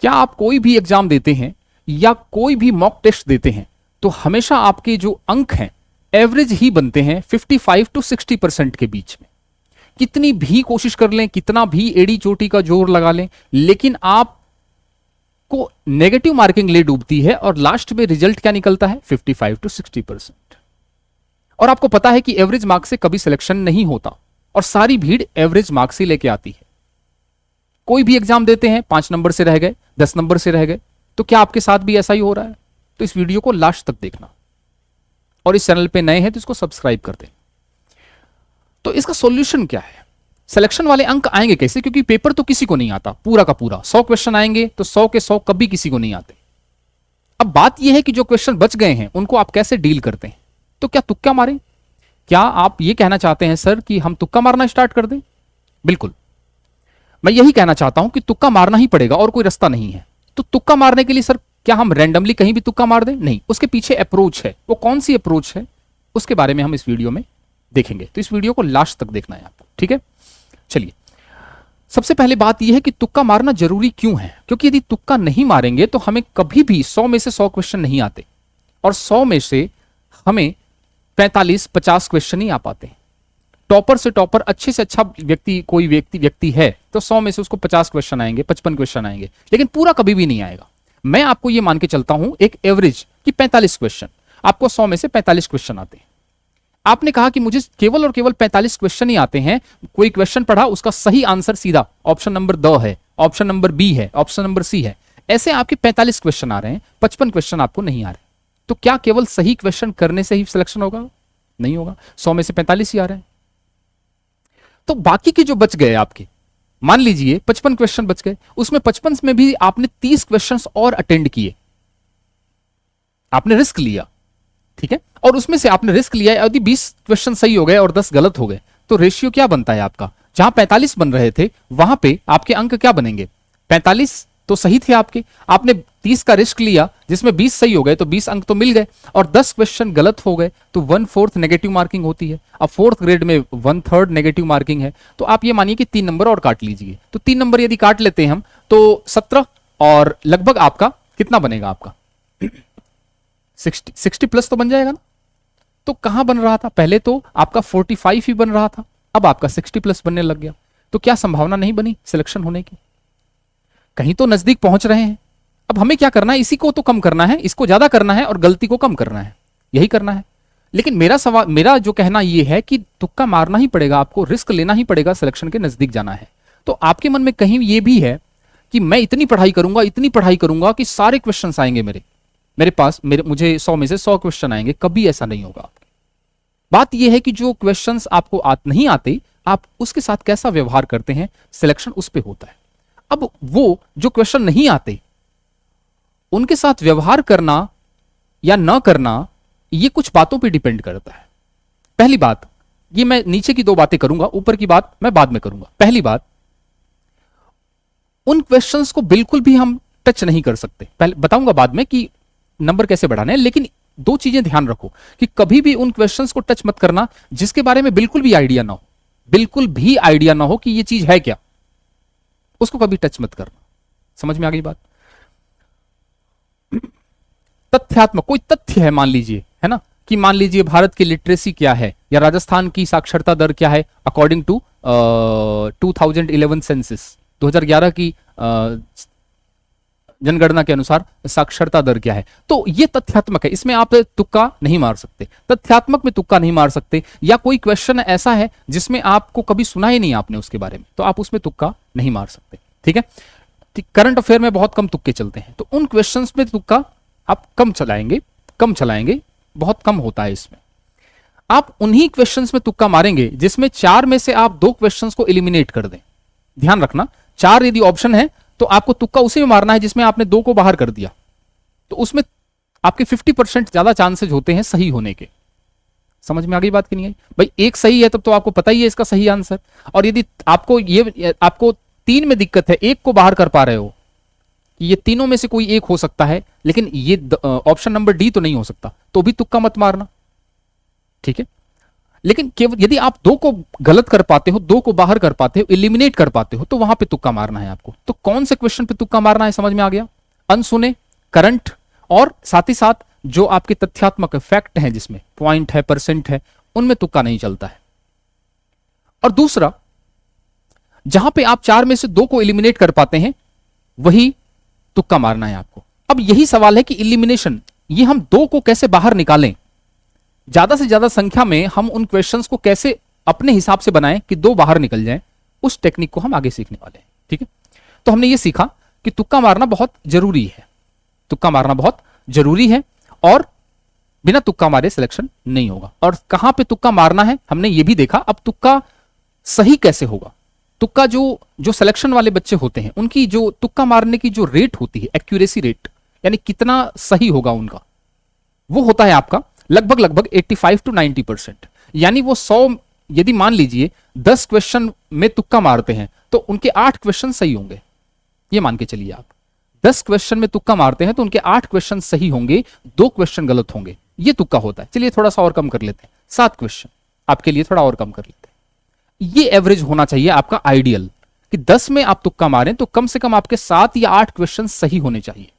क्या आप कोई भी एग्जाम देते हैं या कोई भी मॉक टेस्ट देते हैं तो हमेशा आपके जो अंक हैं एवरेज ही बनते हैं 55 to 60% के बीच में। कितनी भी कोशिश कर लें, कितना भी एड़ी चोटी का जोर लगा लें, लेकिन आप को नेगेटिव मार्किंग ले डूबती है और लास्ट में रिजल्ट क्या निकलता है 55 to 60%। और आपको पता है कि एवरेज मार्क्स से कभी सिलेक्शन नहीं होता और सारी भीड़ एवरेज मार्क्स ही लेके आती है। कोई भी एग्जाम देते हैं 5 नंबर से रह गए, 10 नंबर से रह गए, तो क्या आपके साथ भी ऐसा ही हो रहा है? तो इस वीडियो को लास्ट तक देखना और इस चैनल पे नए हैं तो इसको सब्सक्राइब कर दें। तो इसका सॉल्यूशन क्या है? सिलेक्शन वाले अंक आएंगे कैसे? क्योंकि पेपर तो किसी को नहीं आता पूरा का पूरा, 100 क्वेश्चन आएंगे तो 100 के 100 कभी किसी को नहीं आते। अब बात यह है कि जो क्वेश्चन बच गए हैं उनको आप कैसे डील करते हैं। तो क्या तुक्का मारें? क्या आप ये कहना चाहते हैं सर कि हम तुक्का मारना स्टार्ट कर दें? बिल्कुल, मैं यही कहना चाहता हूं कि तुक्का मारना ही पड़ेगा और कोई रास्ता नहीं है। तो तुक्का मारने के लिए सर क्या हम रैंडमली कहीं भी तुक्का मार दें? नहीं, उसके पीछे अप्रोच है। वो कौन सी अप्रोच है उसके बारे में हम इस वीडियो में देखेंगे। तो इस वीडियो को लास्ट तक देखना है आपको, ठीक है? चलिए, सबसे पहले बात यह है कि तुक्का मारना जरूरी क्यों है? क्योंकि यदि तुक्का नहीं मारेंगे तो हमें कभी भी 100 में से 100 क्वेश्चन नहीं आते और 100 में से हमें 45-50 क्वेश्चन ही आ पाते। टॉपर से टॉपर, अच्छे से अच्छा व्यक्ति कोई व्यक्ति है तो 100 में से उसको 50 क्वेश्चन आएंगे, 55 क्वेश्चन आएंगे, लेकिन पूरा कभी भी नहीं आएगा। मैं आपको यह मान के चलता हूं एक एवरेज कि 45 क्वेश्चन, आपको 100 में से 45 क्वेश्चन आते हैं। आपने कहा कि मुझे केवल और केवल 45 क्वेश्चन ही आते हैं। कोई क्वेश्चन पढ़ा, उसका सही आंसर सीधा ऑप्शन नंबर द है, ऑप्शन नंबर बी है, ऑप्शन नंबर सी है। ऐसे आपके 45 क्वेश्चन आ रहे हैं, 55 क्वेश्चन आपको नहीं आ रहे। तो क्या केवल सही क्वेश्चन करने से ही सिलेक्शन होगा? नहीं होगा। 100 में से 45 ही आ रहे हैं। तो बाकी के जो बच गए आपके, मान लीजिए 55 क्वेश्चन बच गए, उसमें 55 में भी आपने 30 क्वेश्चंस और अटेंड किए, आपने रिस्क लिया, ठीक है? और उसमें से आपने रिस्क लिया, यदि 20 क्वेश्चन सही हो गए और 10 गलत हो गए तो रेशियो क्या बनता है आपका? जहां 45 बन रहे थे वहां पे आपके अंक क्या बनेंगे? 45 तो सही थे आपके, आपने 30 का रिस्क लिया जिसमें 20 सही हो गए तो 20 अंक तो मिल गए, और 10 क्वेश्चन गलत हो गए तो 1/4 नेगेटिव मार्किंग होती है। अब 4th ग्रेड में 1/3 नेगेटिव मार्किंग है, तो आप ये मानिए कि 3 नंबर और काट लीजिए। तो 3 नंबर यदि काट लेते हैं हम तो 17, और लगभग आपका कितना बनेगा? आपका 60 प्लस तो बन जाएगा ना। तो कहां बन रहा था? पहले तो आपका 45 ही बन रहा था, अब आपका 60 प्लस बनने लग गया। तो क्या संभावना नहीं बनी सिलेक्शन होने की? कहीं तो नजदीक पहुंच रहे हैं। अब हमें क्या करना है? इसी को तो कम करना है, इसको ज्यादा करना है और गलती को कम करना है, यही करना है। लेकिन मेरा जो कहना यह है कि तुक्का मारना ही पड़ेगा, आपको रिस्क लेना ही पड़ेगा, सिलेक्शन के नजदीक जाना है। तो आपके मन में कहीं यह भी है कि मैं इतनी पढ़ाई करूंगा, इतनी पढ़ाई करूंगा कि सारे क्वेश्चन आएंगे मेरे पास, मुझे 100 में से 100 क्वेश्चन आएंगे। कभी ऐसा नहीं होगा। बात यह है कि जो क्वेश्चंस आपको नहीं आते, आप उसके साथ कैसा व्यवहार करते हैं, सिलेक्शन उस पे होता है। अब वो जो क्वेश्चन नहीं आते उनके साथ व्यवहार करना या ना करना, ये कुछ बातों पे डिपेंड करता है। पहली बात, ये मैं नीचे की 2 बातें करूंगा, ऊपर की बात मैं बाद में करूंगा। पहली बात, उन क्वेश्चंस को बिल्कुल भी हम टच नहीं कर सकते। पहले बताऊंगा बाद में कि नंबर कैसे बढ़ाने हैं, लेकिन 2 चीजें ध्यान रखो कि कभी भी उन क्वेश्चंस को टच मत करना जिसके बारे में बिल्कुल भी आइडिया ना हो, बिल्कुल भी आइडिया ना हो कि ये चीज है क्या, उसको कभी टच मत करना। समझ में आ गई बात? तथ्यात्मक कोई तथ्य है, मान लीजिए, है ना, कि मान लीजिए भारत की लिटरेसी क्या है या राजस्थान की साक्षरता दर क्या है अकॉर्डिंग टू 2011 सेंसस, 2011 की जनगणना के अनुसार साक्षरता दर क्या है। तो ये तथ्यात्मक है, इसमें आप तुक्का नहीं मार सकते। तथ्यात्मक में तुक्का नहीं मार सकते। या कोई क्वेश्चन ऐसा है जिसमें आपको कभी सुना ही नहीं आपने उसके बारे में, तो आप उसमें तुक्का नहीं मार सकते, ठीक है? करंट अफेयर में बहुत कम तुक्के चलते हैं, तो उन क्वेश्चंस में तुक्का आप कम चलाएंगे, बहुत कम होता है इसमें। आप उन्हीं क्वेश्चंस में तुक्का मारेंगे जिसमें 4 में से आप 2 क्वेश्चंस को एलिमिनेट कर दें। ध्यान रखना, 4 यदि ऑप्शन है तो आपको तुक्का उसी में मारना है जिसमें आपने 2 को बाहर कर दिया, तो उसमें आपके 50% ज्यादा चांसेस होते हैं सही होने के। समझ में आ गई बात कि नहीं आई? भाई एक सही है तब तो आपको पता ही है इसका सही आंसर, और यदि आपको 3 में दिक्कत है, 1 को बाहर कर पा रहे हो, ये तीनों में से कोई एक हो सकता है, लेकिन ये ऑप्शन नंबर डी तो नहीं हो सकता, तो भी तुक्का मत मारना, ठीक है? लेकिन केवल यदि आप दो को गलत कर पाते हो, दो को बाहर कर पाते हो, एलिमिनेट कर पाते हो, तो वहां पे तुक्का मारना है आपको। तो कौन से क्वेश्चन पे तुक्का मारना है समझ में आ गया? अनसुने, करंट, और साथ ही साथ जो आपके तथ्यात्मक फैक्ट हैं जिसमें पॉइंट है, परसेंट है, उनमें तुक्का नहीं चलता है। और दूसरा, जहां पे आप 4 में से 2 को एलिमिनेट कर पाते हैं वही तुक्का मारना है आपको। अब यही सवाल है कि एलिमिनेशन, ये हम 2 को कैसे बाहर निकालें, ज्यादा से ज्यादा संख्या में हम उन क्वेश्चंस को कैसे अपने हिसाब से बनाएं कि 2 बाहर निकल जाएं, उस टेक्निक को हम आगे सीखने वाले हैं। ठीक है, तो हमने ये सीखा कि तुक्का मारना बहुत जरूरी है, तुक्का मारना बहुत जरूरी है, और बिना तुक्का मारे सिलेक्शन नहीं होगा। और कहां पे तुक्का मारना है हमने ये भी देखा। अब तुक्का सही कैसे होगा? तुक्का जो सिलेक्शन वाले बच्चे होते हैं उनकी जो तुक्का मारने की जो रेट होती है, एक्यूरेसी रेट, यानी कितना सही होगा उनका, वो होता है आपका लगभग 85 to 90%। यानी वो 100, यदि मान लीजिए 10 क्वेश्चन में तुक्का मारते हैं तो उनके 8 क्वेश्चन सही होंगे। ये मान के चलिए आप 10 क्वेश्चन में तुक्का मारते हैं तो उनके 8 क्वेश्चन सही होंगे, 2 क्वेश्चन गलत होंगे। ये तुक्का होता है। चलिए थोड़ा सा और कम कर लेते हैं, 7 क्वेश्चन आपके लिए थोड़ा और कम कर लेते हैं। ये एवरेज होना चाहिए आपका आइडियल, कि 10 में आप तुक्का मारें तो कम से कम आपके 7 या 8 क्वेश्चन सही होने चाहिए।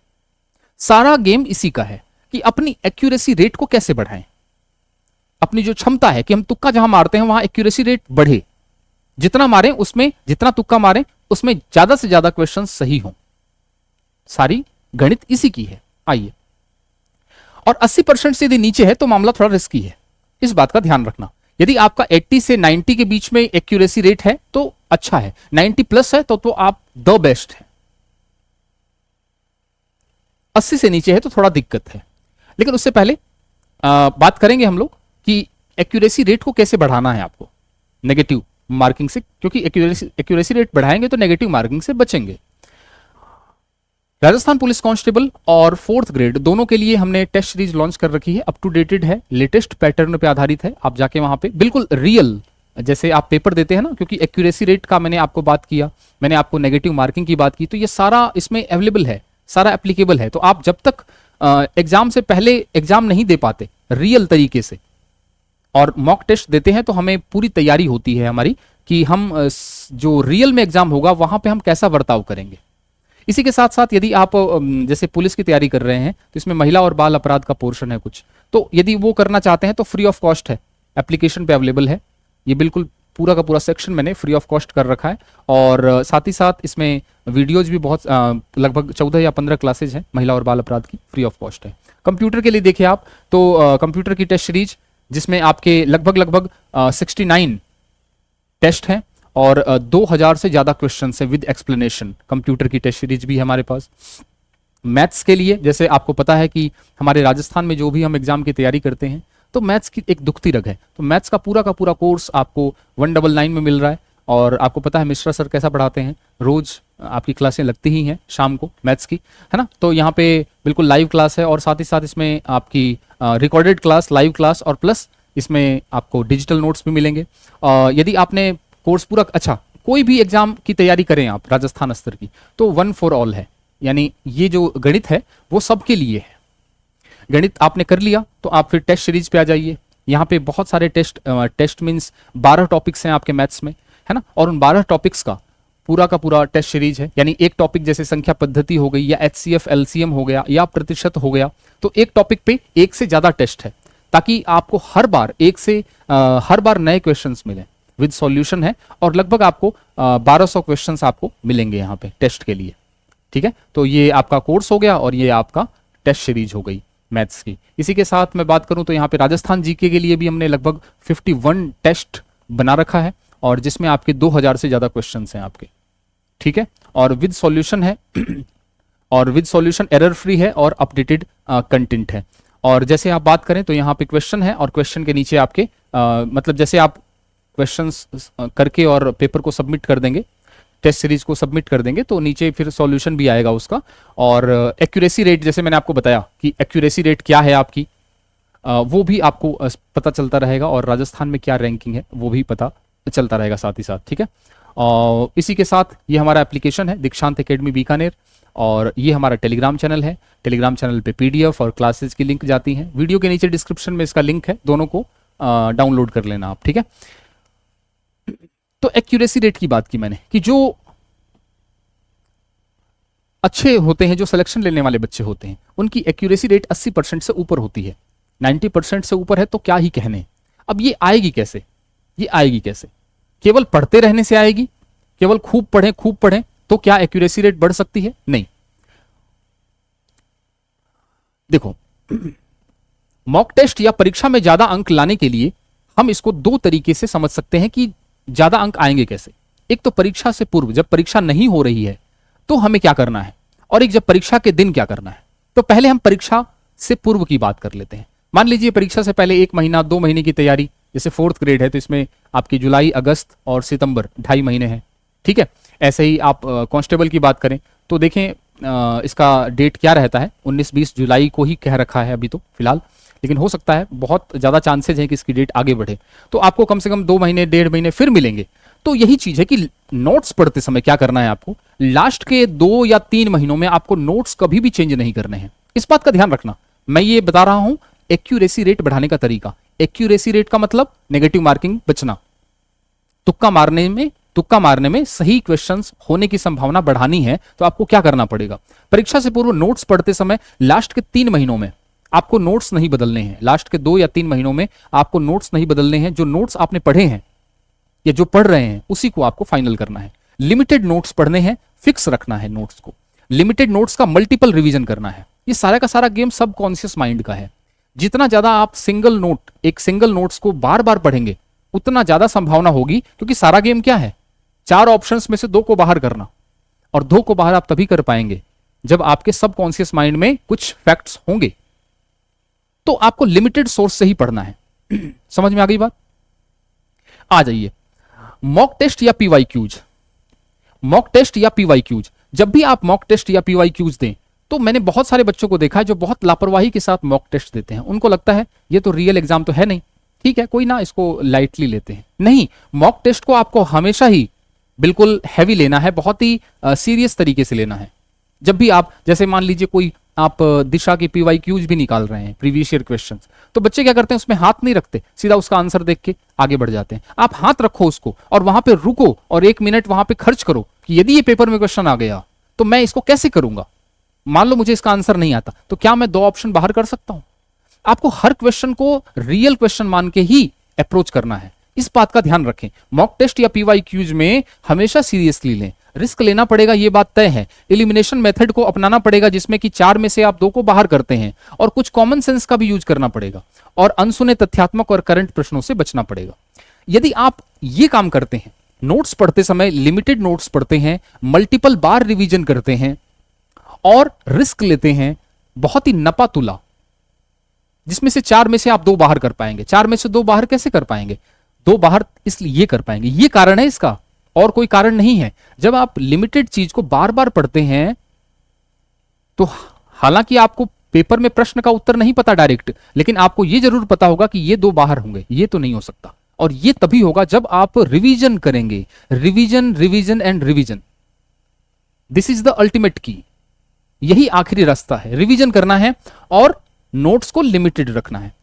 सारा गेम इसी का है कि अपनी एक्यूरेसी रेट को कैसे बढ़ाएं, अपनी जो क्षमता है कि हम तुक्का जहां मारते हैं वहां एक्यूरेसी रेट बढ़े, जितना मारें उसमें, जितना तुक्का मारें उसमें ज्यादा से ज्यादा क्वेश्चन सही हों। सारी गणित इसी की है। आइए, और 80% से यदि नीचे है तो मामला थोड़ा रिस्की है, इस बात का ध्यान रखना। यदि आपका 80 से 90 के बीच में एक्यूरेसी रेट है तो अच्छा है, 90 प्लस है तो आप द बेस्ट है, 80 से नीचे है तो थोड़ा दिक्कत है। लेकिन उससे पहले बात करेंगे हम लोग कि एक्यूरेसी रेट को कैसे बढ़ाना है आपको नेगेटिव मार्किंग से, क्योंकि एक्यूरेसी रेट बढ़ाएंगे तो नेगेटिव मार्किंग से बचेंगे। राजस्थान पुलिस कांस्टेबल और 4th ग्रेड दोनों के लिए हमने टेस्ट सीरीज लॉन्च कर रखी है, अप टू डेटेड है, लेटेस्ट पैटर्न पे आधारित है। आप जाके वहां पे बिल्कुल रियल जैसे आप पेपर देते हैं ना, क्योंकि एक्यूरेसी रेट का मैंने आपको बात किया, मैंने आपको नेगेटिव मार्किंग की बात की, तो ये सारा इसमें अवेलेबल है, सारा एप्लीकेबल है। तो आप जब तक एग्जाम से पहले एग्जाम नहीं दे पाते रियल तरीके से और मॉक टेस्ट देते हैं, तो हमें पूरी तैयारी होती है हमारी कि हम जो रियल में एग्जाम होगा वहां पे हम कैसा बर्ताव करेंगे। इसी के साथ साथ यदि आप जैसे पुलिस की तैयारी कर रहे हैं तो इसमें महिला और बाल अपराध का पोर्शन है कुछ, तो यदि वो करना चाहते हैं तो फ्री ऑफ कॉस्ट है, एप्लीकेशन पे अवेलेबल है। ये बिल्कुल पूरा का पूरा सेक्शन मैंने फ्री ऑफ कॉस्ट कर रखा है, और साथ ही साथ इसमें वीडियोज भी बहुत लगभग 14 या 15 क्लासेज हैं महिला और बाल अपराध की, फ्री ऑफ कॉस्ट है। कंप्यूटर के लिए देखिए आप तो कंप्यूटर की टेस्ट सीरीज जिसमें आपके लगभग 69 टेस्ट हैं और 2000 से ज्यादा क्वेश्चन है विद एक्सप्लेनेशन। कंप्यूटर की टेस्ट सीरीज भी है हमारे पास। मैथ्स के लिए जैसे आपको पता है कि हमारे राजस्थान में जो भी हम एग्जाम की तैयारी करते हैं तो मैथ्स की एक दुखती रग है, तो मैथ्स का पूरा कोर्स आपको 199 में मिल रहा है। और आपको पता है मिश्रा सर कैसा पढ़ाते हैं, रोज आपकी क्लासें लगती ही हैं शाम को मैथ्स की, है ना। तो यहाँ पे बिल्कुल लाइव क्लास है, और साथ ही साथ इसमें आपकी रिकॉर्डेड क्लास, लाइव क्लास, और प्लस इसमें आपको डिजिटल नोट्स भी मिलेंगे। यदि आपने कोर्स पूरा, अच्छा कोई भी एग्जाम की तैयारी करें आप राजस्थान स्तर की, तो 1 for all है, यानी ये जो गणित है वो सबके लिए है। गणित आपने कर लिया तो आप फिर टेस्ट सीरीज पे आ जाइए। यहाँ पे बहुत सारे टेस्ट मीन्स 12 टॉपिक्स हैं आपके मैथ्स में, है ना, और उन 12 टॉपिक्स का पूरा टेस्ट सीरीज है। यानी एक टॉपिक जैसे संख्या पद्धति हो गई, या HCF LCM हो गया, या प्रतिशत हो गया, तो एक टॉपिक पे एक से ज्यादा टेस्ट है, ताकि आपको हर बार नए क्वेश्चंस मिले विद सॉल्यूशन है। और लगभग आपको 1200 क्वेश्चंस आपको मिलेंगे यहाँ पे टेस्ट के लिए। ठीक है, तो ये आपका कोर्स हो गया और ये आपका टेस्ट सीरीज हो गई मैथ्स की। इसी के साथ मैं बात करूं तो यहाँ पे राजस्थान जीके के लिए भी हमने लगभग 51 टेस्ट बना रखा है, और जिसमें आपके 2000 से ज्यादा क्वेश्चंस हैं आपके। ठीक है, और विद सॉल्यूशन है और विद सॉल्यूशन एरर फ्री है और अपडेटेड कंटेंट है। और जैसे आप बात करें तो यहाँ पे क्वेश्चन है, और क्वेश्चन के नीचे आपके मतलब जैसे आप क्वेश्चंस करके और पेपर को सबमिट कर देंगे, टेस्ट सीरीज को सबमिट कर देंगे, तो नीचे फिर सॉल्यूशन भी आएगा उसका। और एक्यूरेसी रेट जैसे मैंने आपको बताया कि एक्यूरेसी रेट क्या है आपकी, वो भी आपको पता चलता रहेगा, और राजस्थान में क्या रैंकिंग है वो भी पता चलता रहेगा साथ ही साथ। ठीक है, और इसी के साथ ये हमारा एप्लीकेशन है दीक्षांत एकेडमी बीकानेर, और ये हमारा टेलीग्राम चैनल है। टेलीग्राम चैनल पे PDF और क्लासेस की लिंक जाती हैं, वीडियो के नीचे डिस्क्रिप्शन में इसका लिंक है, दोनों को डाउनलोड कर लेना आप, ठीक है। तो एक्यूरेसी रेट की बात की मैंने कि जो अच्छे होते हैं, जो सिलेक्शन लेने वाले बच्चे होते हैं, उनकी एक्यूरेसी रेट 80% से ऊपर होती है। 90% से ऊपर है तो क्या ही कहने। अब ये आएगी कैसे? ये आएगी कैसे? केवल पढ़ते रहने से आएगी? केवल खूब पढ़ें तो क्या एक्यूरेसी रेट बढ़ सकती है? नहीं। देखो, मॉक टेस्ट या परीक्षा में ज्यादा अंक लाने के लिए हम इसको दो तरीके से समझ सकते हैं कि ज्यादा अंक आएंगे कैसे। एक तो परीक्षा से पूर्व, जब परीक्षा नहीं हो रही है तो हमें क्या करना है, और एक जब परीक्षा के दिन क्या करना है। तो पहले हम परीक्षा से पूर्व की बात कर लेते हैं। मान लीजिए परीक्षा से पहले 1 महीना 2 महीने की तैयारी, जैसे 4th ग्रेड है तो इसमें आपकी जुलाई, अगस्त और सितंबर 2.5 महीने हैं, ठीक है। ऐसे ही आप कांस्टेबल की बात करें तो देखें इसका डेट क्या रहता है, 19-20 जुलाई को ही कह रखा है अभी तो फिलहाल, लेकिन हो सकता है, बहुत ज्यादा चांसेज है कि इसकी डेट आगे बढ़े। तो आपको कम से कम 2 महीने 1.5 महीने फिर मिलेंगे। तो यही चीज है कि नोट्स पढ़ते समय क्या करना है आपको, लास्ट के 2 या 3 महीनों में आपको नोट्स कभी भी चेंज नहीं करने हैं। इस बात का ध्यान रखना। मैं ये बता रहा हूं एक्यूरेसी रेट बढ़ाने का तरीका। एक्यूरेसी रेट का मतलब नेगेटिव मार्किंग बचना। तुक्का मारने में सही क्वेश्चंस होने की संभावना बढ़ानी है तो आपको क्या करना पड़ेगा, परीक्षा से पूर्व नोट्स पढ़ते समय लास्ट के 3 महीनों में आपको नोट्स नहीं बदलने हैं। लास्ट के 2 या 3 महीनों में आपको नोट्स नहीं बदलने हैं। जो नोट्स आपने पढ़े हैं या जो पढ़ रहे हैं उसी को आपको फाइनल करना है। लिमिटेड नोट्स पढ़ने हैं, फिक्स रखना है नोट्स को। लिमिटेड नोट्स का मल्टीपल रिवीजन करना है। ये सारा का सारा गेम सबकॉन्शियस माइंड का है। जितना ज्यादा आप एक सिंगल नोट्स को बार बार पढ़ेंगे उतना ज्यादा संभावना होगी, क्योंकि सारा गेम क्या है, 4 ऑप्शंस में से 2 को बाहर करना, और 2 को बाहर आप तभी कर पाएंगे जब आपके सबकॉन्शियस माइंड में कुछ फैक्ट्स होंगे। तो आपको लिमिटेड सोर्स से ही पढ़ना है। समझ में आ गई बात? आ जाइए, मॉक टेस्ट या पीवाईक्यूज। मॉक टेस्ट या पीवाईक्यूज, जब भी आप मॉक टेस्ट या पीवाईक्यूज दें तो मैंने बहुत सारे बच्चों को देखा है जो बहुत लापरवाही के साथ मॉक टेस्ट देते हैं। उनको लगता है ये तो रियल एग्जाम तो है नहीं, ठीक है कोई ना, इसको लाइटली लेते हैं। नहीं, मॉक टेस्ट को आपको हमेशा ही बिल्कुल हैवी लेना है, बहुत ही सीरियस तरीके से लेना है। जब भी आप, जैसे मान लीजिए कोई आप दिशा की पीवाईक्यूज भी निकाल रहे हैं, प्रीवियस ईयर क्वेश्चंस, तो बच्चे क्या करते हैं, उसमें हाथ नहीं रखते, सीधा उसका आंसर देख के आगे बढ़ जाते हैं। आप हाथ रखो उसको और वहां पे रुको और 1 मिनट वहां पे खर्च करो कि यदि ये पेपर में क्वेश्चन आ गया तो मैं इसको कैसे करूंगा। मान लो मुझे इसका आंसर नहीं आता तो क्या मैं 2 ऑप्शन बाहर कर सकता हूं? आपको हर क्वेश्चन को रियल क्वेश्चन मान के ही अप्रोच करना है। इस बात का ध्यान रखें। मॉक टेस्ट या पीवाईक्यूज में हमेशा सीरियसली लें। रिस्क लेना पड़ेगा, ये बात तय है। एलिमिनेशन मेथड को अपनाना पड़ेगा जिसमें कि 4 में से आप 2 को बाहर करते हैं, और कुछ कॉमन सेंस का भी यूज करना पड़ेगा, और अनसुने तथ्यात्मक और करंट प्रश्नों से बचना पड़ेगा। यदि आप ये काम करते हैं, नोट्स पढ़ते समय लिमिटेड नोट्स पढ़ते हैं, मल्टीपल बार रिवीजन करते हैं और रिस्क लेते हैं बहुत ही नपा तुला, जिसमें से 4 में से आप 2 बाहर कर पाएंगे। 4 में से 2 बाहर कैसे कर पाएंगे? 2 बाहर इसलिए कर पाएंगे, ये कारण है इसका, और कोई कारण नहीं है। जब आप लिमिटेड चीज को बार बार पढ़ते हैं तो हालांकि आपको पेपर में प्रश्न का उत्तर नहीं पता डायरेक्ट, लेकिन आपको यह जरूर पता होगा कि ये 2 बाहर होंगे, ये तो नहीं हो सकता। और ये तभी होगा जब आप रिवीजन करेंगे। Revision, revision and revision, this is the ultimate की। यही आखिरी रास्ता है, रिवीजन करना है और नोट्स को लिमिटेड रखना है।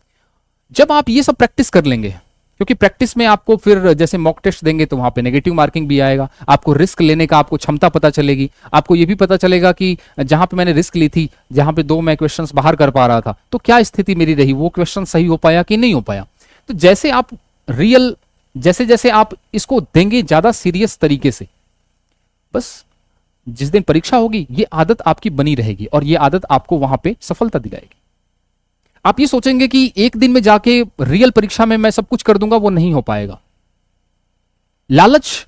जब आप ये सब प्रैक्टिस कर लेंगे, क्योंकि प्रैक्टिस में आपको फिर जैसे मॉक टेस्ट देंगे तो वहां पे नेगेटिव मार्किंग भी आएगा, आपको रिस्क लेने का आपको क्षमता पता चलेगी, आपको ये भी पता चलेगा कि जहां पे मैंने रिस्क ली थी, जहां पे 2 मैं क्वेश्चंस बाहर कर पा रहा था, तो क्या स्थिति मेरी रही, वो क्वेश्चन सही हो पाया कि नहीं हो पाया। तो जैसे आप जैसे जैसे आप इसको देंगे ज्यादा सीरियस तरीके से, बस जिस दिन परीक्षा होगी ये आदत आपकी बनी रहेगी और ये आदत आपको वहां पे सफलता दिलाएगी। आप ये सोचेंगे कि एक दिन में जाके रियल परीक्षा में मैं सब कुछ कर दूंगा, वो नहीं हो पाएगा। लालच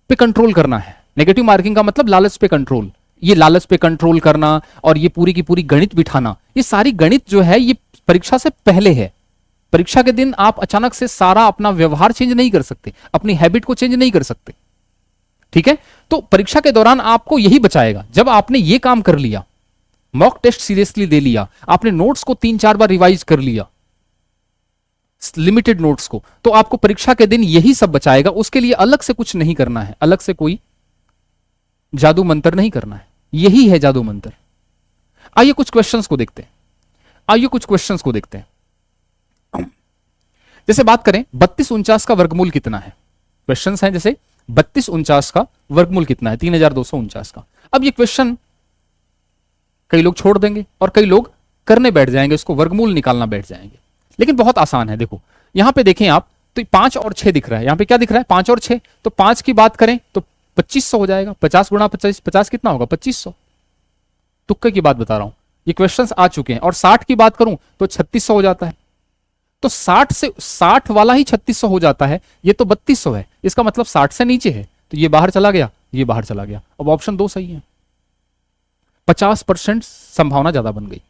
पे कंट्रोल करना है। नेगेटिव मार्किंग का मतलब लालच पे कंट्रोल। ये लालच पे कंट्रोल करना और ये पूरी की पूरी गणित बिठाना, ये सारी गणित जो है ये परीक्षा से पहले है। परीक्षा के दिन आप अचानक से सारा अपना व्यवहार चेंज नहीं कर सकते, अपनी हैबिट को चेंज नहीं कर सकते, ठीक है। तो परीक्षा के दौरान आपको यही बचाएगा। जब आपने ये काम कर लिया, मॉक टेस्ट सीरियसली दे लिया, आपने नोट्स को 3-4 बार रिवाइज कर लिया, लिमिटेड नोट्स को, तो आपको परीक्षा के दिन यही सब बचाएगा। उसके लिए अलग से कुछ नहीं करना है, अलग से कोई जादू मंत्र नहीं करना है, यही है जादू मंत्र। आइए कुछ क्वेश्चंस को देखते हैं। जैसे बात करें 3249 का वर्गमूल कितना है, क्वेश्चंस हैं जैसे 3249 का वर्गमूल कितना है, 3249 का। अब ये क्वेश्चन कई लोग छोड़ देंगे और कई लोग करने बैठ जाएंगे, इसको वर्गमूल निकालना बैठ जाएंगे, लेकिन बहुत आसान है। देखो यहां पे देखें आप, तो 5 और 6 दिख रहा है, यहां पे क्या दिख रहा है 5 और 6, तो 5 की बात करें तो 2500 हो जाएगा, 50 गुणा 50, 50 कितना होगा 2500, तुक्के की बात बता रहा हूं, ये क्वेश्चंस आ चुके हैं। और 60 की बात करूं तो 3600 हो जाता है, तो 60 से 60 वाला ही 3600 हो जाता है, ये तो 3200 है, इसका मतलब 60 से नीचे है, तो ये बाहर चला गया, ये बाहर चला गया। अब ऑप्शन 2 सही है, 50% संभावना ज्यादा बन गई।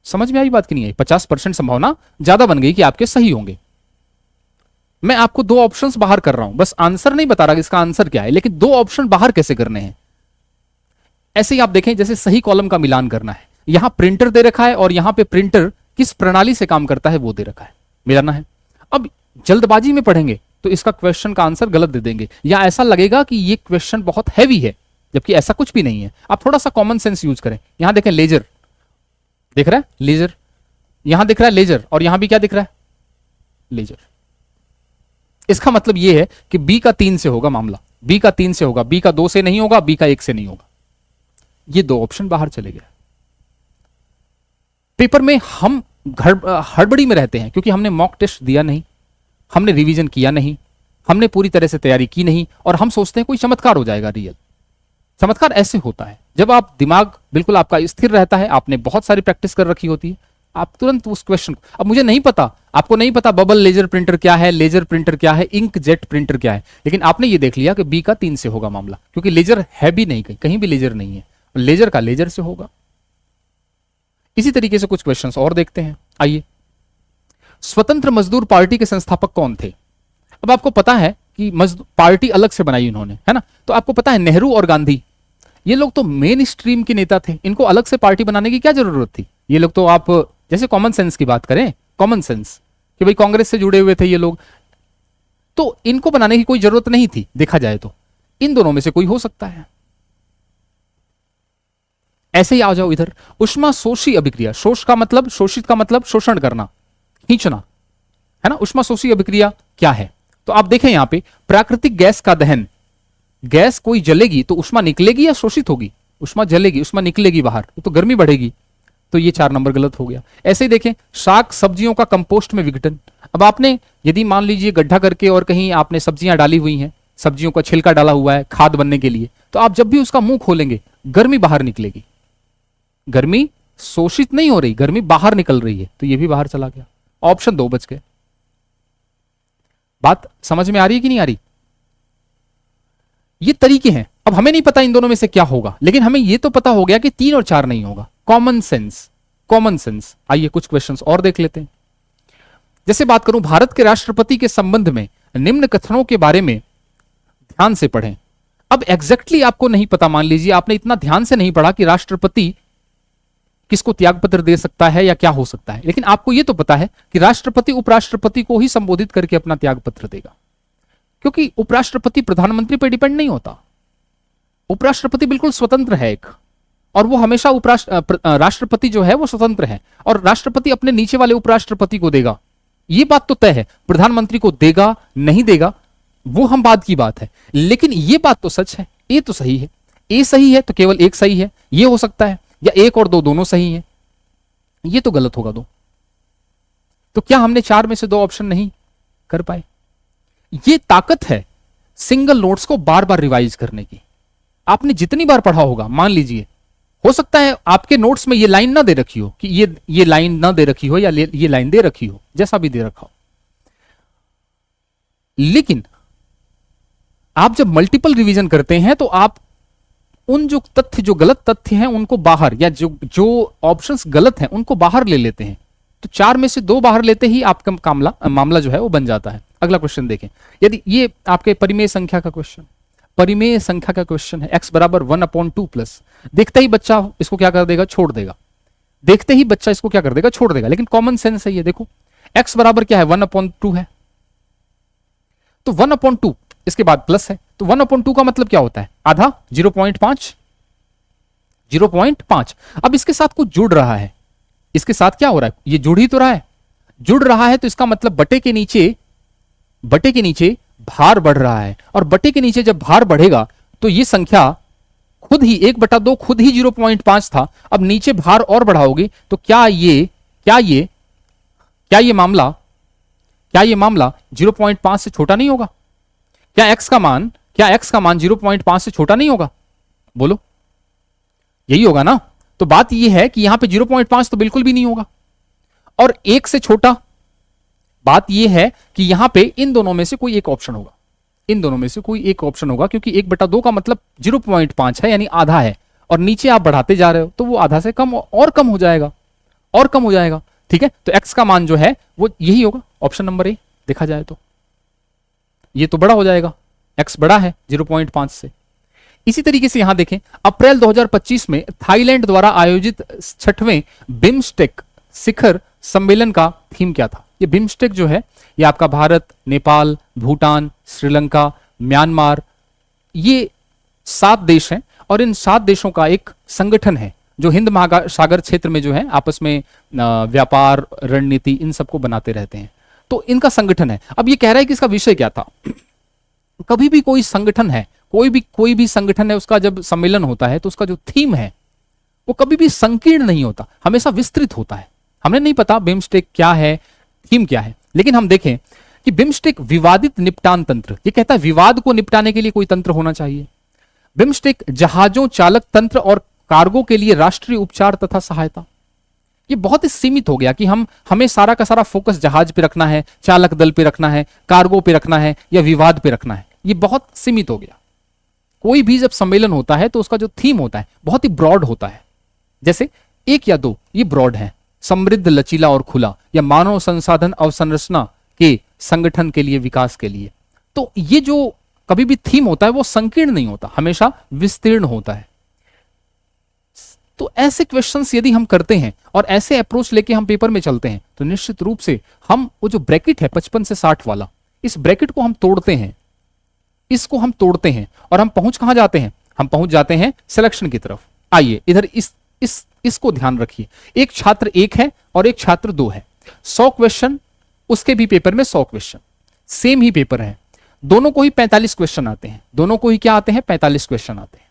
समझ में आई बात कि नहीं आई? 50% संभावना ज्यादा बन गई कि आपके सही होंगे। मैं आपको 2 ऑप्शंस बाहर कर रहा हूं, बस आंसर नहीं बता रहा कि इसका आंसर क्या है, लेकिन 2 ऑप्शन बाहर कैसे करने हैं। ऐसे ही आप देखें, जैसे सही कॉलम का मिलान करना है, यहां प्रिंटर दे रखा है और यहां पे प्रिंटर किस प्रणाली से काम करता है वो दे रखा है, मिलाना है। अब जल्दबाजी में पढ़ेंगे तो इसका क्वेश्चन का आंसर गलत दे देंगे, या ऐसा लगेगा कि ये क्वेश्चन बहुत हैवी है, जबकि ऐसा कुछ भी नहीं है। आप थोड़ा सा कॉमन सेंस यूज करें। यहां देखें लेजर दिख रहा है, लेजर यहां दिख रहा है, लेजर, और यहां भी क्या दिख रहा है लेजर। इसका मतलब यह है कि बी का 3 से होगा मामला, बी का 3 से होगा, बी का 2 से नहीं होगा, बी का 1 से नहीं होगा। ये 2 ऑप्शन बाहर चले गए। पेपर में हम हड़बड़ी में रहते हैं क्योंकि हमने मॉक टेस्ट दिया नहीं, हमने रिवीजन किया नहीं, हमने पूरी तरह से तैयारी की नहीं, और हम सोचते हैं कोई चमत्कार हो जाएगा। रियल चमत्कार ऐसे होता है जब आप दिमाग बिल्कुल आपका स्थिर रहता है, आपने बहुत सारी प्रैक्टिस कर रखी होती है, आप तुरंत उस क्वेश्चन को, अब मुझे नहीं पता, आपको नहीं पता बबल लेजर प्रिंटर क्या है, लेजर प्रिंटर क्या है, इंक जेट प्रिंटर क्या है, लेकिन आपने ये देख लिया कि बी का 3 से होगा मामला, क्योंकि लेजर है भी नहीं, कहीं भी लेजर नहीं है, लेजर का लेजर से होगा। इसी तरीके से कुछ क्वेश्चंस और देखते हैं, आइए। स्वतंत्र मजदूर पार्टी के संस्थापक कौन थे? अब आपको पता है कि पार्टी अलग से बनाई उन्होंने, है ना, तो आपको पता है नेहरू और गांधी, ये लोग तो मेन स्ट्रीम के नेता थे, इनको अलग से पार्टी बनाने की क्या जरूरत थी? ये लोग तो, आप जैसे कॉमन सेंस की बात करें, कॉमन सेंस कि भाई कांग्रेस से जुड़े हुए थे ये लोग, तो इनको बनाने की कोई जरूरत नहीं थी। देखा जाए तो इन दोनों में से कोई हो सकता है। ऐसे ही आ जाओ इधर, ऊष्मा शोषी अभिक्रिया, शोष का मतलब, शोषित का मतलब शोषण करना, खींचना, है ना। ऊष्मा शोषी अभिक्रिया क्या है? तो आप देखें यहां पे प्राकृतिक गैस का दहन, गैस कोई जलेगी तो ऊष्मा निकलेगी या शोषित होगी? ऊष्मा जलेगी, ऊष्मा निकलेगी बाहर, तो गर्मी बढ़ेगी, तो ये 4 नंबर गलत हो गया। ऐसे ही देखें शाक सब्जियों का कंपोस्ट में विघटन। अब आपने यदि मान लीजिए गड्ढा करके और कहीं आपने सब्जियां डाली हुई हैं, सब्जियों का छिलका डाला हुआ है खाद बनने के लिए, तो आप जब भी उसका मुंह खोलेंगे गर्मी बाहर निकलेगी, गर्मी शोषित नहीं हो रही, गर्मी बाहर निकल रही है, तो ये भी बाहर चला गया। ऑप्शन 2 बच गए। बात समझ में आ रही है कि नहीं आ रही? ये तरीके हैं। अब हमें नहीं पता इन दोनों में से क्या होगा, लेकिन हमें ये तो पता हो गया कि 3 और 4 नहीं होगा। Common sense, common sense. आइए कुछ क्वेश्चंस और देख लेते हैं। जैसे बात करूं भारत के राष्ट्रपति के संबंध में निम्न कथनों के बारे में ध्यान से पढ़ें। अब एग्जैक्टली आपको नहीं पता, मान लीजिए आपने इतना ध्यान से नहीं पढ़ा कि राष्ट्रपति किसको त्यागपत्र दे सकता है या क्या हो सकता है, लेकिन आपको यह तो पता है कि राष्ट्रपति उपराष्ट्रपति को ही संबोधित करके अपना त्यागपत्र देगा, क्योंकि उपराष्ट्रपति प्रधानमंत्री पर डिपेंड नहीं होता। उपराष्ट्रपति बिल्कुल स्वतंत्र है एक, और वो हमेशा राष्ट्रपति जो है वो स्वतंत्र है, और राष्ट्रपति अपने नीचे वाले उपराष्ट्रपति को देगा, ये बात तो तय है। प्रधानमंत्री को देगा नहीं देगा वो हम बाद की बात है, लेकिन ये बात तो सच है, ए तो सही है, ए सही है तो केवल एक सही है, ये हो सकता है, या 1 और 2 दोनों सही है, ये तो गलत होगा 2। तो क्या हमने 4 में से 2 ऑप्शन नहीं कर पाए? ये ताकत है सिंगल नोट्स को बार बार रिवाइज करने की। आपने जितनी बार पढ़ा होगा, मान लीजिए हो सकता है आपके नोट्स में ये लाइन ना दे रखी हो, कि ये लाइन ना दे रखी हो, या ये लाइन दे रखी हो, जैसा भी दे रखा हो, लेकिन आप जब मल्टीपल रिवीजन करते हैं तो आप उन जो तथ्य, जो गलत तथ्य हैं उनको बाहर, या जो ऑप्शंस गलत हैं उनको बाहर ले लेते हैं। तो 4 में से 2 बाहर लेते ही आपका मामला जो है वो बन जाता है। अगला क्वेश्चन देखें। यदि ये आपके परिमेय संख्या का क्वेश्चन, परिमेय संख्या का क्वेश्चन है, x बराबर 1/2 प्लस, देखते ही बच्चा इसको क्या कर देगा, छोड़ देगा। देखते ही बच्चा इसको क्या कर देगा, छोड़ देगा, लेकिन कॉमन सेंस है ये। देखो x बराबर क्या है, 1/2 है, तो 1/2 इसके बाद प्लस है, तो 1/2 का मतलब क्या होता है, आधा, 0.5, 0.5। अब इसके साथ कुछ जुड़ रहा है, इसके साथ क्या हो रहा है, ये जुड़ ही तो रहा है, जुड़ रहा है तो इसका मतलब बटे के नीचे भार बढ़ रहा है, और बटे के नीचे जब भार बढ़ेगा तो ये संख्या खुद ही 1/2 खुद ही 0.5 था, अब नीचे भार और बढ़ाओगे तो क्या ये मामला 0.5 से छोटा नहीं होगा? क्या x का मान 0.5 से छोटा नहीं होगा? बोलो, यही होगा ना? तो बात यह है कि यहां पे 0.5 तो बिल्कुल भी नहीं होगा, और 1 से छोटा, बात यह है कि यहां पे इन दोनों में से कोई एक ऑप्शन होगा, क्योंकि 1/2 का मतलब 0.5 है, यानी आधा है, और नीचे आप बढ़ाते जा रहे हो तो वो आधा से कम और कम हो जाएगा। ठीक है, तो x का मान जो है वो यही होगा, ऑप्शन नंबर ए। देखा जाए तो ये तो बड़ा हो जाएगा, x बड़ा है 0.5 से। इसी तरीके से यहां देखें, अप्रैल 2025 में थाईलैंड द्वारा आयोजित 6वें बिम्स्टेक शिखर सम्मेलन का थीम क्या था? ये बिम्स्टेक जो है ये आपका भारत, नेपाल, भूटान, श्रीलंका, म्यांमार, ये 7 देश हैं, और इन 7 देशों का एक संगठन है जो हिंद महासागर क्षेत्र में जो है आपस में व्यापार, रणनीति, इन सबको बनाते रहते हैं। तो इनका संगठन है। अब ये कह रहा है कि इसका विषय क्या था। कभी भी कोई संगठन है, कोई भी संगठन है, उसका जब सम्मेलन होता है तो उसका जो थीम है वो कभी भी संकीर्ण नहीं होता, हमेशा विस्तृत होता है। हमें नहीं पता बिम्स्टेक क्या है, थीम क्या है, लेकिन हम देखें कि बिम्स्टेक विवादित निपटान तंत्र, ये कहता है विवाद को निपटाने के लिए कोई तंत्र होना चाहिए। बिम्स्टेक जहाजों चालक तंत्र और कार्गो के लिए राष्ट्रीय उपचार तथा सहायता। ये बहुत ही सीमित हो गया कि हमें सारा का सारा फोकस जहाज पे रखना है, चालक दल पे रखना है, कार्गो पे रखना है, या विवाद पे रखना है। ये बहुत सीमित हो गया। कोई भी जब सम्मेलन होता है तो उसका जो थीम होता है बहुत ही ब्रॉड होता है। जैसे 1 या 2 ये ब्रॉड है, समृद्ध, लचीला और खुला, या मानव संसाधन अवसंरचना के संगठन के लिए, विकास के लिए। तो ये जो कभी भी थीम होता है वो संकीर्ण नहीं होता, हमेशा विस्तीर्ण होता है। तो ऐसे क्वेश्चंस यदि हम करते हैं और ऐसे अप्रोच लेके हम पेपर में चलते हैं तो निश्चित रूप से हम वो जो ब्रैकेट है 55 से 60 वाला, इस ब्रैकेट को हम तोड़ते हैं, इसको हम तोड़ते हैं, और हम पहुंच कहां जाते हैं? हम पहुंच जाते हैं सिलेक्शन की तरफ। आइए इधर इसको ध्यान रखिए। एक छात्र 1 है और एक छात्र 2 है। 100 क्वेश्चन, उसके भी पेपर में 100 क्वेश्चन, सेम ही पेपर है, दोनों को ही 45 क्वेश्चन आते हैं, दोनों को ही क्या आते हैं? 45 क्वेश्चन आते हैं।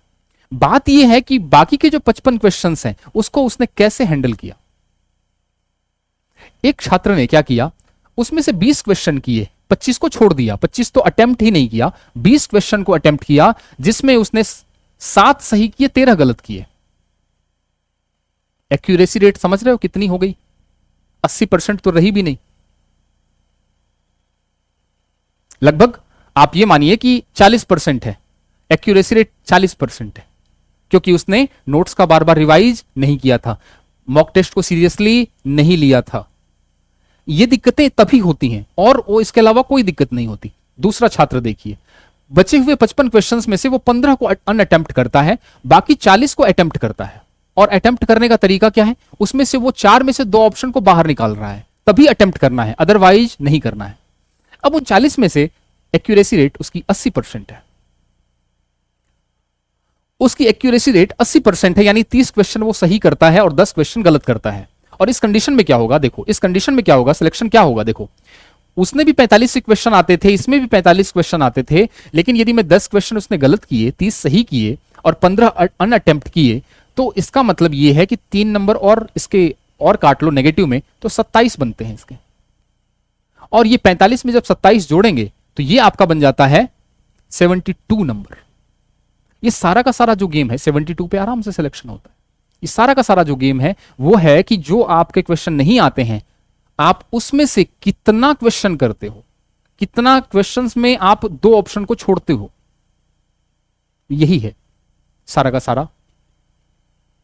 बात यह है कि बाकी के जो 55 क्वेश्चंस हैं उसको उसने कैसे हैंडल किया। एक छात्र ने क्या किया, उसमें से 20 क्वेश्चन किए, 25 को छोड़ दिया, 25 तो अटेम्प्ट ही नहीं किया, 20 क्वेश्चन को अटेम्प्ट किया, जिसमें उसने 7 सही किए, 13 गलत किए। एक्यूरेसी रेट समझ रहे हो कितनी हो गई? 80% तो रही भी नहीं, लगभग आप ये मानिए कि 40% है, एक्यूरेसी रेट 40% है, क्योंकि उसने नोट्स का बार बार रिवाइज नहीं किया था, मॉक टेस्ट को सीरियसली नहीं लिया था। ये दिक्कतें तभी होती हैं, और वो इसके अलावा कोई दिक्कत नहीं होती। दूसरा छात्र देखिए, बचे हुए 55 क्वेश्चंस में से वो 15 को अनअटेम्प्ट करता है, बाकी 40 को अटेम्प्ट करता है। और अटेम्प्ट करने का तरीका क्या है? उसमें से वो 4 में से 2 ऑप्शन को बाहर निकाल रहा है, तभी अटेम्प्ट करना है, अदरवाइज नहीं करना है। अब उन 40 में से एक्यूरेसी रेट उसकी 80% है, उसकी एक्यूरेसी रेट 80% है, यानी 30 क्वेश्चन वो सही करता है और 10 क्वेश्चन गलत करता है। और इस कंडीशन में क्या होगा? देखो इस कंडीशन में क्या होगा, सिलेक्शन क्या होगा? देखो उसने भी 45 क्वेश्चन आते थे, इसमें भी 45 क्वेश्चन आते थे, लेकिन यदि मैं 10 क्वेश्चन उसने गलत किए, 30 सही किए और 15 अनअटेम्प्ट किए, तो इसका मतलब यह है कि 3 नंबर और इसके और काट लो नेगेटिव में, तो 27 बनते हैं इसके। और ये 45 में जब 27 जोड़ेंगे तो ये आपका बन जाता है 72 नंबर। ये सारा का सारा जो गेम है 72 पे आराम से सिलेक्शन होता है। ये सारा का सारा जो गेम है वो है कि जो आपके क्वेश्चन नहीं आते हैं, आप उसमें से कितना क्वेश्चन करते हो, कितना क्वेश्चंस में आप 2 ऑप्शन को छोड़ते हो, यही है सारा का सारा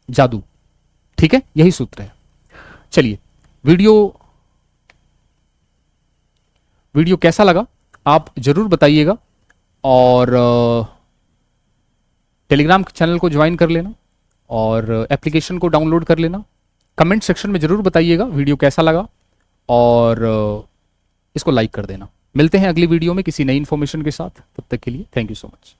जादू। ठीक है, यही सूत्र है। चलिए, वीडियो कैसा लगा आप जरूर बताइएगा, और टेलीग्राम चैनल को ज्वाइन कर लेना और एप्लीकेशन को डाउनलोड कर लेना। कमेंट सेक्शन में जरूर बताइएगा वीडियो कैसा लगा, और इसको लाइक कर देना। मिलते हैं अगली वीडियो में किसी नई इंफॉर्मेशन के साथ, तब तक के लिए थैंक यू सो मच।